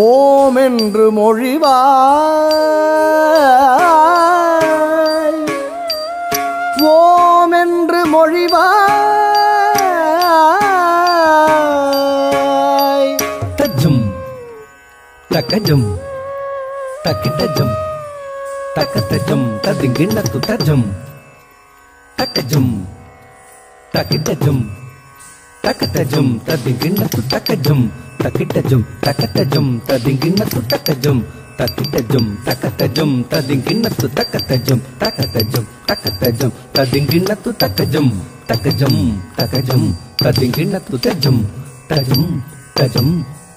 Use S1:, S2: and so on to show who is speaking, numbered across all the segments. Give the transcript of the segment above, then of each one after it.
S1: ஓம் என்று மொழிவாய், ஓம் என்று மொழிவாய்.
S2: தஜம் தக்கஜம் தக்கிட்டஜம் தக்கத்தஜம் ததிங்கிண்ணத்து தஜம் தக்கஜம் தக்கிட்டஜம் தக்கத்தஜம் ததிங்கிண்ணத்து தக்கஜம் தக்கிட்டஜம் தக்கத்தஜம் ததிங்கிண்ணத்து தக்கஜம் தக்கிட்டஜம் தக்கத்தஜம் ததிங்கிண்ணத்து தக்கத்தஜம் தக்கத்தஜம் தக்கத்தஜம் ததிங்கிண்ணத்து தக்கஜம் தக்கஜம் தக்கஜம் ததிங்கிண்ணத்து தஜம் தஜம் தஜம்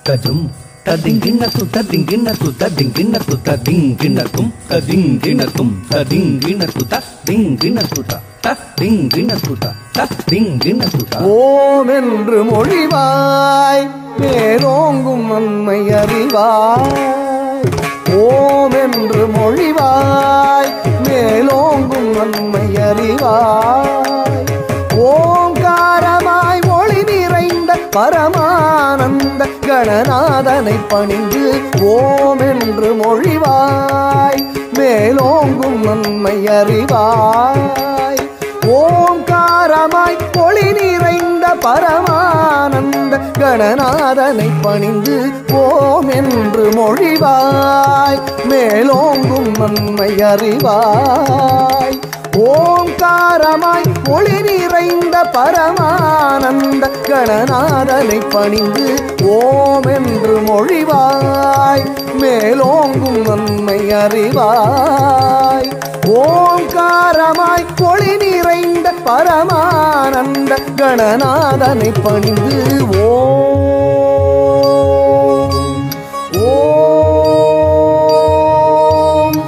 S2: தஜம் ததிங்கிண்ணத்து ததிங்கிண்ணத்து ததிங்கிண்ணத்து ததிங்கிண்ணத்தும் ததிங்கிண்ணத்தும் ததிங்கிண்ணத்து ததிங்கிண்ணத்து ததிங்கிண்ணத்து ததிங்கிண்ணத்து.
S1: ஓம் என்று மொழிவாய், மேலோங்கும் நன்மை அறிவாய். ஓம் என்று மொழிவாய், மேலோங்கும் நன்மை அறிவாய். ஓங்காரமாய் ஒளி நிறைந்த பரமானந்த கணநாதனை பணிந்து ஓம் என்று மொழிவாய், மேலோங்கும் நன்மை அறிவாய். ஓங்காரமாய் ஒளி நிறைந்த பரமானந்த கணநாதனை பணிந்து ஓம் என்று மொழிவாய், மேலோங்கும் நன்மை அறிவாய். ஓங்காரமாய் ஒளி நிறைந்த பரமானந்த கணநாதனை பணிந்து ஓம் என்று மொழிவாய், மேலோங்கும் நன்மை அறிவாய். ஓங்காரமாய் ஒளி நிறைந்த பரமானந்த கணநாதனை பணிந்து ஓம் ஓம்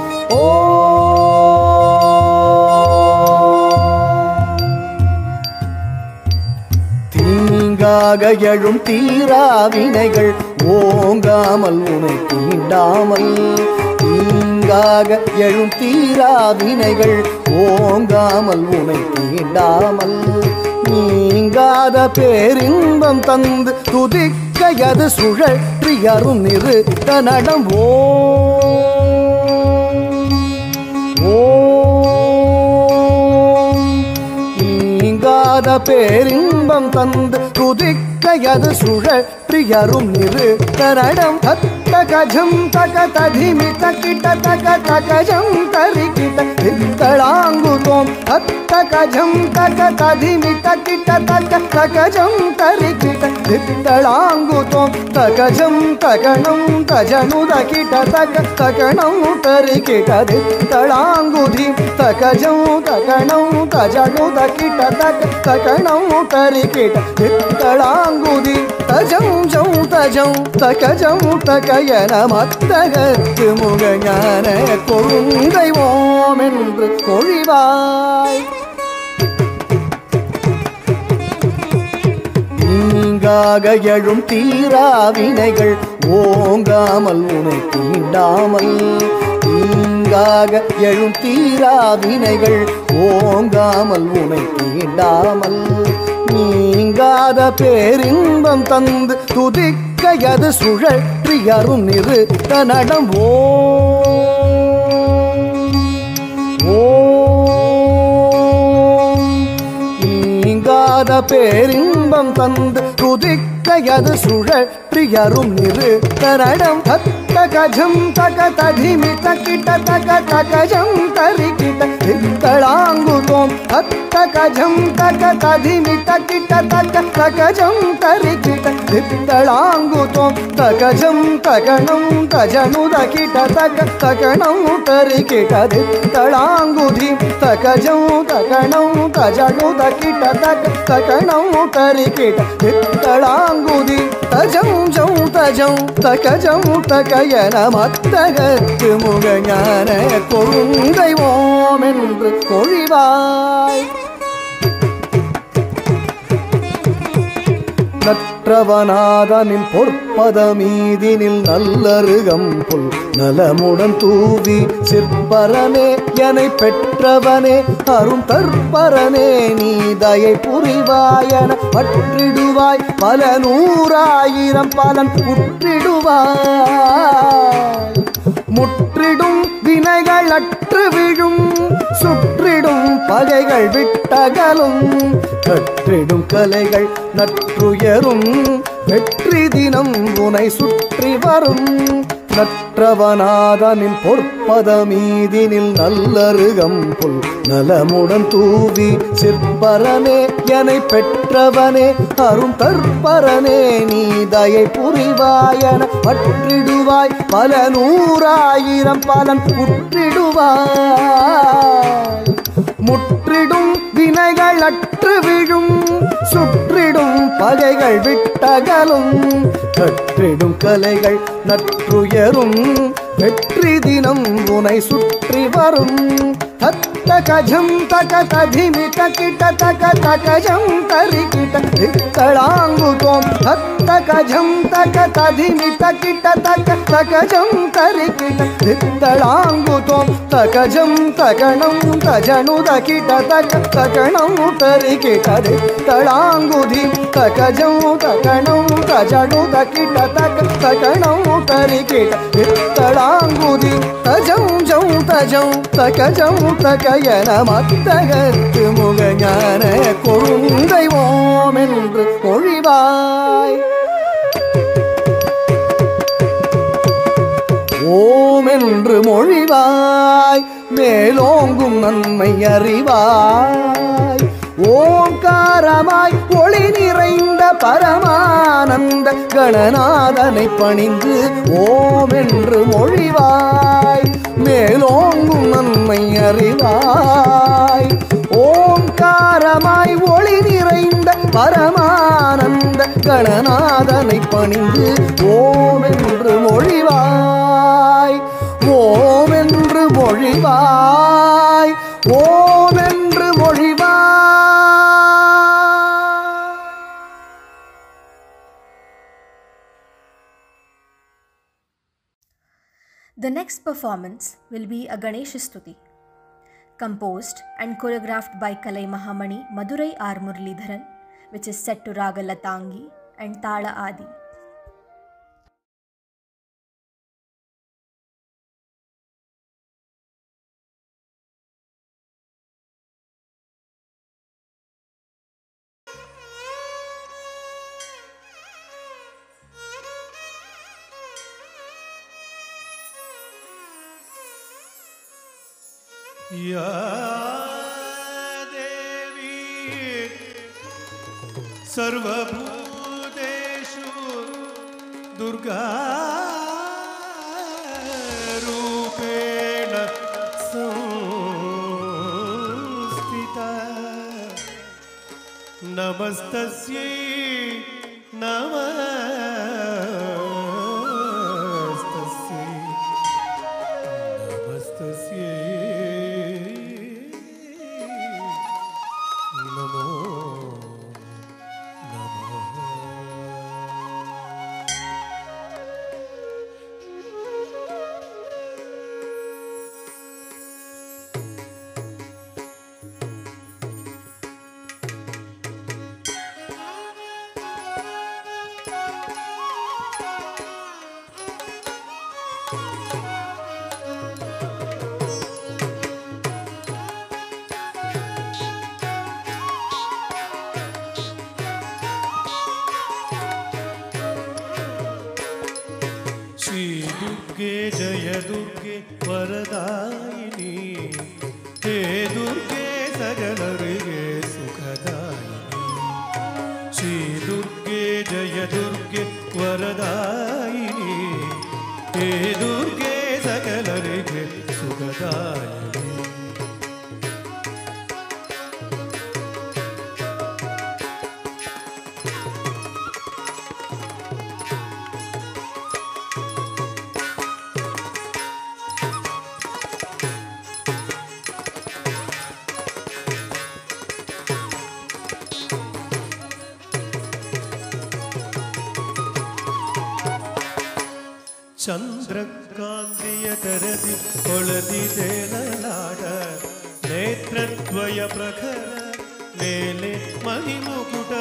S1: தீங்காக எழும் தீராவினைகள் ஓங்காமல் உனை தீண்டாமல். தீங்காக எழும் தீராவினைகள் ஓங்காமல் உனை தீண்டாமல். நீங்காத பேரின்பம் தந்து துதிக்கையது சுழற்றி அரும் நிறுத்த நடம் ஓம். நீங்காத பேரின்பம் தந்து துதிக்கையது சுழற்றி அரும் நிறுத்த நடம். தகஜம் தக ததிமி தக்கிட்ட தக தகஜம் தரிக்கிட்ட தித்தளாங்குதோம். தகஜம் தக ததிமி தக்கிட்ட தக தகஜம் தரிக்கிட்ட தித்தளாங்குதோம். தகஜம் தகணம் தஜனுதகிட்ட தக தகணம் தரிக்கிட்ட தித்தளாங்குதி. தகஜம் தகணம் தஜனுதகிட்ட தக தகணம் தரிக்கிட்ட தித்தளாங்குதி. தஜம் ஜம் தஜம் தகஜம் தகயன மத்தகத்து முகஞான கொழுந்தை ஓம் என்று மொழிவாய். நீங்காக எழும் தீராவினைகள் ஓங்காமல் உனை தீண்டாமல். தீங்காக எழும் தீராவினைகள் ஓங்காமல் உனை தீண்டாமல். நீங்காத பேரின்பம் தந்து துதிக்கையது சுழற்றி அரும் நிறுத்த நடம் ஓம். நீங்காத பேரின்பம் தந்து துதிக்கையது சுழற்றி அரும் நிறுத்த நடம். தகஜம் தக ததிமி தக்கிட்ட தக தகஜம் தரிக்கிட்ட தித்தளாங்குதோம். தகஜம் தக ததிமி தக்கிட்ட தக தகஜம் தரிக்கிட்ட தித்தளாங்குதோம். தகஜம் தகணம் தஜனுதகிட்ட தக தகணம் தரிக்கிட்ட தித்தளாங்குதி. தகஜம் தகணம் தஜனுதகிட்ட தக தகணம் தரிக்கிட்ட தித்தளாங்குதி. தஜம் ஜம் தஜம் தகஜம் தகயன மத்தகத்து முகஞான கொழுந்தை ஓம் என்று மொழிவாய். நற்றவனாத நின் பொற்பத மீதினில் நல்லருகம் புல் நலமுடன் தூவி சிற்பரனே எனை பெற்றவனே அரும் தற்பரனே நீ தயை புரிவாயன பற்றிடுவாய் பல நூறாயிரம் பலன் உற்றிடுவாய் முற்றிடும் வினைகள் அற்று விழும் சுற்றிடும் பகைகள் விட்டகலும் கற்றிடும் கலைகள் நற்றுயரும் வெற்றி தினம் உனை சுற்றி வரும் நற்றவனாத நின் பொற்பத மீதினில் நல்லருகம் புல் நலமுடன் தூவி சிற்பரனே எனை பெற்றவனே அரும் தற்பரனே நீ தயை புரிவாயன பற்றிடுவாய் பல நூறாயிரம் பலன் உற்றிடுவாய் முற்றிடும் வினைகள் அற்று விழும் சுற்றிடும் பகைகள் விட்டகலும் கற்றிடும் கலைகள் நற்றுயரும் வெற்றி தினம் உனை சுற்றி வரும் தத்த கஜம் தக ததிமி தகிட்ட தக தகஜம் தரிகிட்ட தித்தளாங்குதோம் தத்த கஜம் தக ததிமி தகிட்ட தக தகஜம் தரிகிட்ட தித்தளாங்குதோம் தகஜம் தகணம் தஜனு தகிட்ட தக தகணம் தரிகிட்ட தித்தளாங்குதி தகஜம் தகணம் தஜனு தகிட்ட தக தகணம் தரிகிட்ட தித்தளாங்குதி தஜம் ஜம் தஜம் தகஜம் தகையன மத்தகத்து முகஞான கொழுந்தைவோம் என்று மொழிவாய் ஓம் என்று மொழிவாய் மேலோங்கும் நன்மை அறிவாய் ஓங்காரமாய் ஒளி நிறைந்த பரமானந்த கணநாதனை பணிந்து ஓம் என்று மொழிவாய் மேலோங்கும் நன்மை அறிவாய் ஓங்காரமாய் ஒளி நிறைந்த பரமானந்த கணநாதனை பணிந்து ஓம் என்று மொழிவாய் ஓம் என்று மொழிவாய் ஓம் என்று மொழிவாய்.
S3: The next performance will be a Ganesha Stuti, composed and choreographed by Kalai Mahamani Madurai R. Muralidharan, which is set to Raga Latangi and Tala Adi.
S4: या देवी सर्वभूतेषु दुर्गा रूपेण संस्थिता नमस्तस्यै नमस्तस्यै नमस्तस्यै जय दुर्गे वरदायिनी हे दुर्गे सगलरिगे सुखदायिनी श्री दुर्गे जय दुर्गे वरदायिनी हे दुर्गे सगलरिगे सुखदायिनी ಚಂದ್ರಕಾಂತಿಯ ತೆರೆದಿ ಹೊಳೆದಿದೆಲಲಾಟ ನೇತ್ರದ್ವಯ ಪ್ರಖರ ಮೇಲೆ ಮಣಿಮುಕುಟ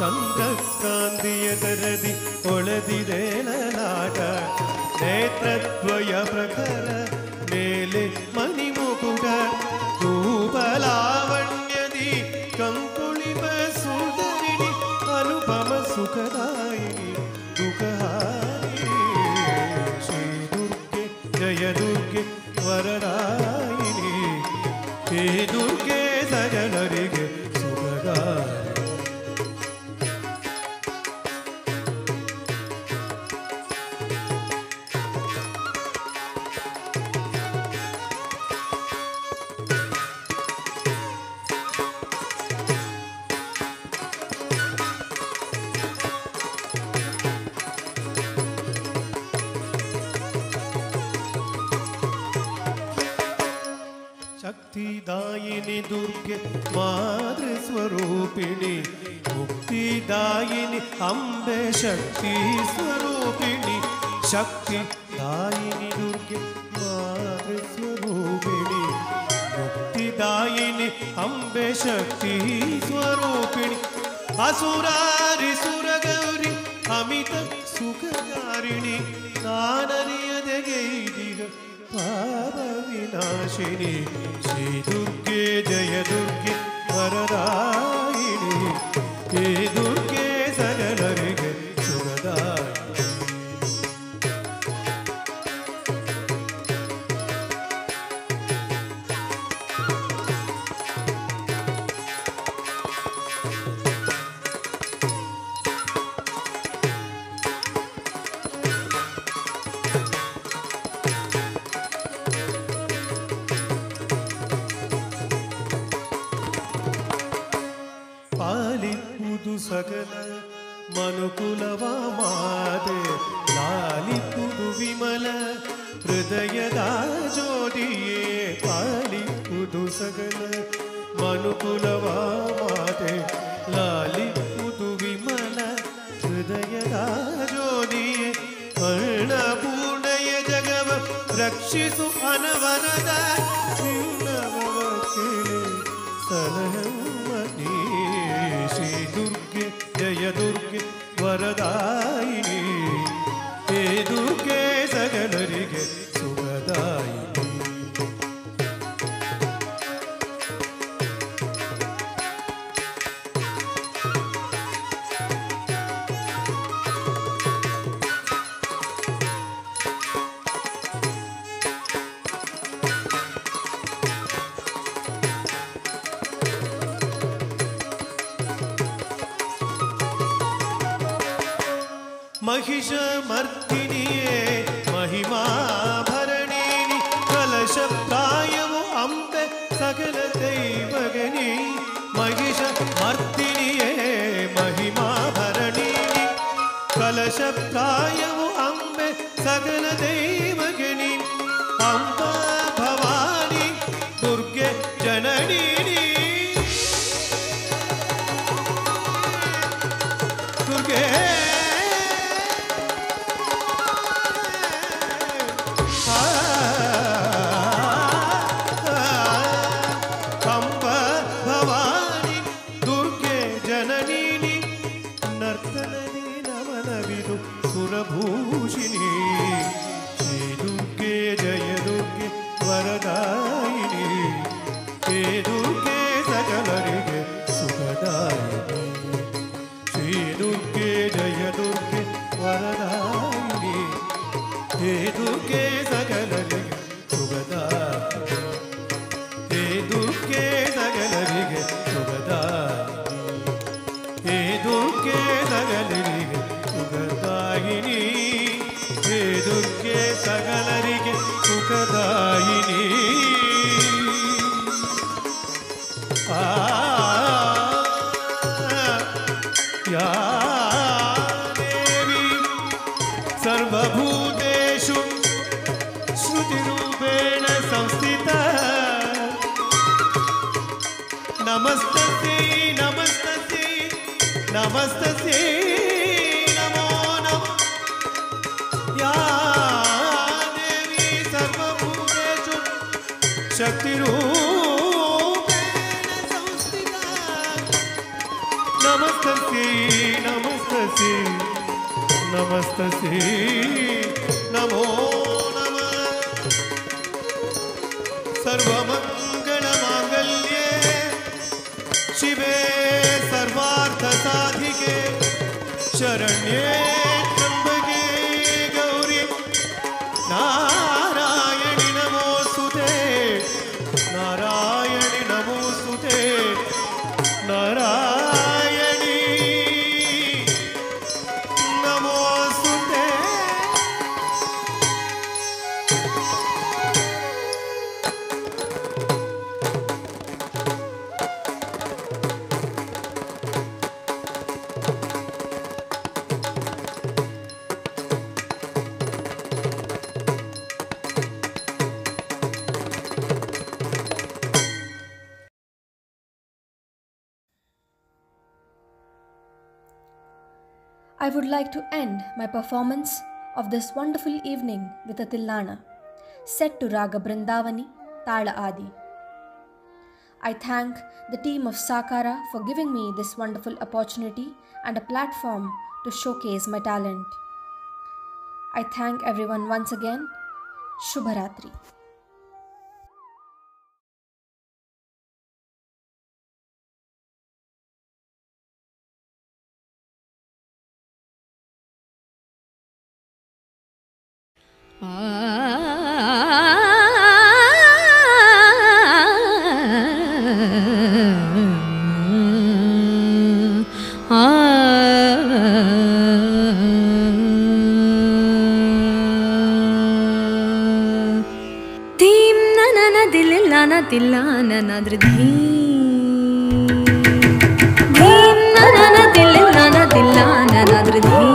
S4: ಚಂದ್ರಕಾಂತಿಯ ತೆರೆದಿ ಹೊಳೆದಿದೆಲಲಾಟ ನೇತ್ರದ್ವಯ ಪ್ರಖರ ಮೇಲೆ ಮಣಿಮುಕುಟ ರೂಪಲಾವಣ್ಯದಿ ಕಂಕುಳಿಪ ಸುಂದರಿಣಿ ಅನುಪಮ ಸುಖದಾಯಿನಿ ದುಃಖಹಾರಿಣಿ ಶ್ರೀ ದುರ್ಗೆ ಜಯ ದುರ್ಗೆ ವರದಾಯಿನಿ ಹೇ ದುರ್ಗೆ ಸಜನರಿಗೆ ಸುಖದಾಯಿನಿ. शक्तिदायिनी दुर्गे मातृस्वरूपिणी मुक्तिदायिनी अम्बे शक्ति स्वरूपिणी शक्तिदायिनी दुर्गे मातृस्वरूपिणी मुक्तिदायिनी अम्बे शक्ति स्वरूपिणी असुरारि सुरगौरी अमित सुखकारिणी नानरियदे गैदिग पाप विनाशिनी श्री दुर्गे जय दुर्गे वरदायिनी हे दुर्गे सजनरिगे सुखदायिनी. ಸಕಲ ಮನುಕುಲವ ಮಾತೆ ಲಾಲಿಪುದು ವಿಮಲ ಹೃದಯದ ಜ್ಯೋತಿಯೇ ಪಾಲಿಪುದು ಸಕಲ ಮನುಕುಲವ ಮಾತೆ ಲಾಲಿಪುದು ವಿಮಲ ಹೃದಯದ ಜ್ಯೋತಿಯೇ ಕರ್ಣಪೂರ್ಣಯ ಜಗವ ರಕ್ಷಿಸು ಅನವರದ ಸಲಹಮ್ಮನಿ ಶ್ರೀ ದುರ್ಗೆ ಜಯ ದುರ್ಗೆ ವರದಾಯಿನಿ ಹೇ ದುರ್ಗೆ ಸಗಲರಿಗೆ ಸುಖದಾಯಿನಿ. महिष मर्दिनिये महिमा भरणिनी कलश प्रायवु अंबे सकल दैवगनी महिष मर्दिनिये महिमा भरणिनी कलश प्रायवु अंबे सकल दैवगनी अंबा भवानी दुर्गे जननी दुर्गे सुरभूषिणी श्री दुर्गे जय दुर्गे वरदायिनी हे दुर्गे सकलरिगे सुखदायिनी श्री दुर्गे जय दुर्गे वरदायिनी हे दुर्गे सकलरिगे सुखदायिनी हे दुर्गे सकलरिगे सुखदायिनी हे दुर्गे सकलरिगे सुखदायिनी हे दुर्गे सकलरिगे सुखदायिनी. या देवी सर्वभूतेषु श्रुतिरूपेण संस्थिता नमस्तस्यै नमस्तस्यै नमस्तस्यै नमो नमः या नमस्तस्यै नमो नमः। सर्वमङ्गलमाङ्गल्ये शिवे सर्वार्थसाधिके शरण्ये त्र्यम्बके गौरी नारायणि नमोस्तुते नारायणि नमोस्तुते नारायणि नमोस्तुते।
S3: I would like to end my performance of this wonderful evening with a Tillana, set to Raga Brindavani, Tala Adi. I thank the team of Sakara for giving me this wonderful opportunity and a platform to showcase my talent. I thank everyone once again. Shubharatri.
S5: Dim na na na dililana dilana nadr dim. Dim na na na dililana dilana nadr dim.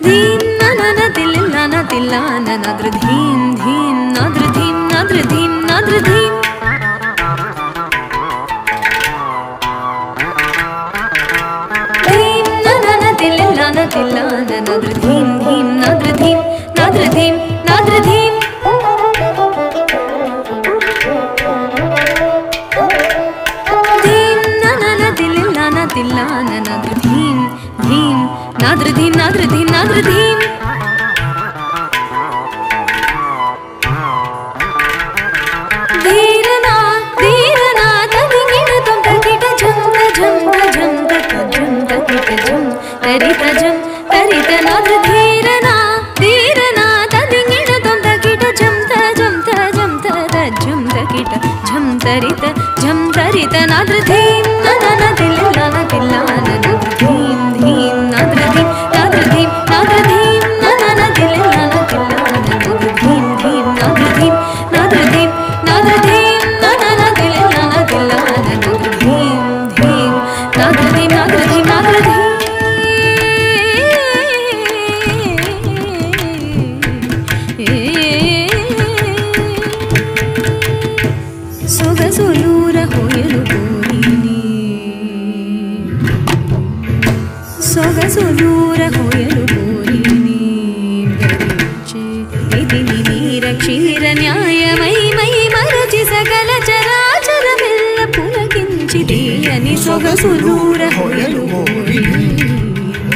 S5: Dim na na na dililana dilana nadr dim dim nadr dim nadr dim nadr dim. Dim na na na dililana dilana nadr dim dim nadr dim nadr dim nadr dim. Dim na na na dililana dilana nadr dim dim nadr dim nadr dim nadr dim. Dheerana dheerana tadingina tum takita jam ta jam ta jam ta jam ta kita jam tarita jam tarita nadr dheerana dheerana tadingina tum takita jam ta jam ta jam ta jam ta kita jam tarita nadr dheem na na na dililana dilana nadr dheem dheem nadr dheem nadr dheem nadr dheem na na na dililana dilana nadr dheem dheem nadr dheem nadr dheem nadr dheem na na na dililana dilana nadr dheem dheem nadr dheem nadr dheem nadr dheem. ಸೊಗಸೊಲೂರ ಹೊಯಲು ಕೋರಿನಿ ಸೊಗಸೊಲೂರ ಹೊಯಲು ಕೋರಿನಿ ಗರಿಚೆ ಇದಿನಿ ನೀರ ಕ್ಷೀರ ನ್ಯಾಯಮೈ ಮೈ ಮರಚಿ ಸಕಲ ಚರಾಚರವೆಲ್ಲ ಪುಲಕಿಂಚಿದೀಯನಿ ಸೊಗಸೊಲೂರ ಹೊಯಲು ಕೋರಿನಿ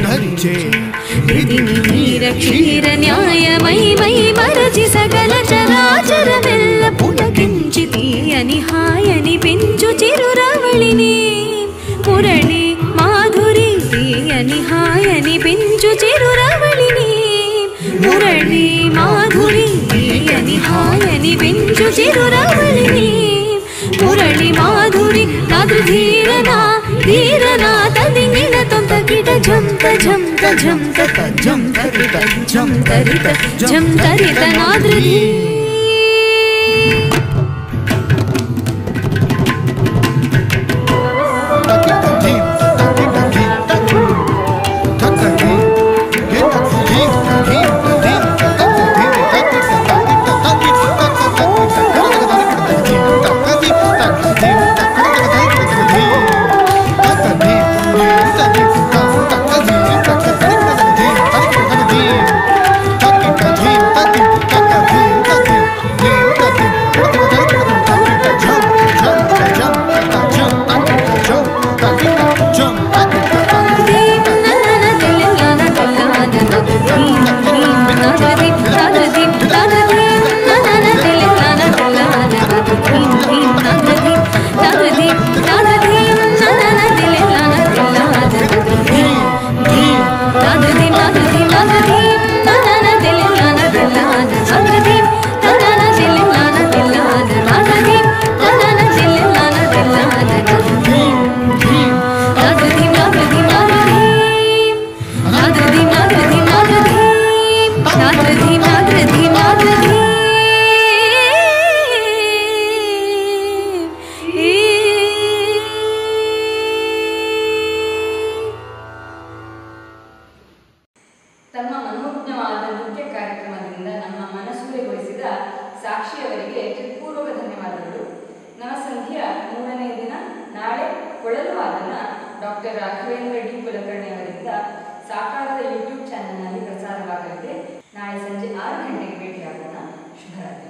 S5: ಗರಿಚೆ ಇದಿನಿ ನೀರ ಕ್ಷೀರ ನ್ಯಾಯಮೈ ಮೈ ಮರಚಿ సకల చరాచరమెల్ల పులకించితీయని హాయని పెంచు చిరురవళిని మురళి మాధురి తీయని హాయని పెంచు చిరురవళిని మురళి మాధురి తీయని హాయని పెంచు చిరురవళిని మురళి మాధురి నాద్ర ధీరనా ధీరనా తదింగిన తొంత కిట జంత జంత జంత జంత కిట జంతరిత జంతరిత నాద్ర
S4: Takika
S5: ನಾದಧೀಂ ನಾದಧೀಂ ನಾದಧೀಂ ನಾನನ ದಿಲ್ಲಿಂ ನಾನ ದಿಲ್ಲಾನ ನಾದಧೀಂ ನಾನನ ದಿಲ್ಲಿಂ ನಾನ ದಿಲ್ಲಾನ ನಾದಧೀಂ ನಾನನ ದಿಲ್ಲಿಂ ನಾನ ದಿಲ್ಲಾನ ನಾದಧೀಂ ನಾದಧೀಂ ನಾದಧೀಂ ನಾದಧೀಂ ನಾದಧೀಂ ನಾದಧೀಂ ನಾದಧೀಂ ನಾದಧೀಂ
S6: ತಮ್ಮ ಮನೋಜ್ಞವಾದ ನೃತ್ಯ ಕಾರ್ಯಕ್ರಮದಿಂದ ನಮ್ಮ ಮನಸೂರೆಗೊಳಿಸಿದ ಸಾಕ್ಷಿಯವರಿಗೆ ಹೃತ್ಪೂರ್ವಕ ಧನ್ಯವಾದಗಳು. ನವಸಂಧಿಯ 3ನೇ ದಿನ ನಾಳೆ ಕೊಳಲು ವಾದನ ಡಾಕ್ಟರ್ ರಾಘವೇಂದ್ರ ಡಿ ಕುಲಕರ್ಣಿ ಅವರಿಂದ ಸಾಕಾರದ ಯೂಟ್ಯೂಬ್ ಚಾನೆಲ್ನಲ್ಲಿ ಪ್ರಸಾರವಾಗಲಿದೆ. ನಾಳೆ ಸಂಜೆ 6 ಗಂಟೆಗೆ ಭೇಟಿಯಾಗೋಣ. ಶುಭರಾತ್ರಿ.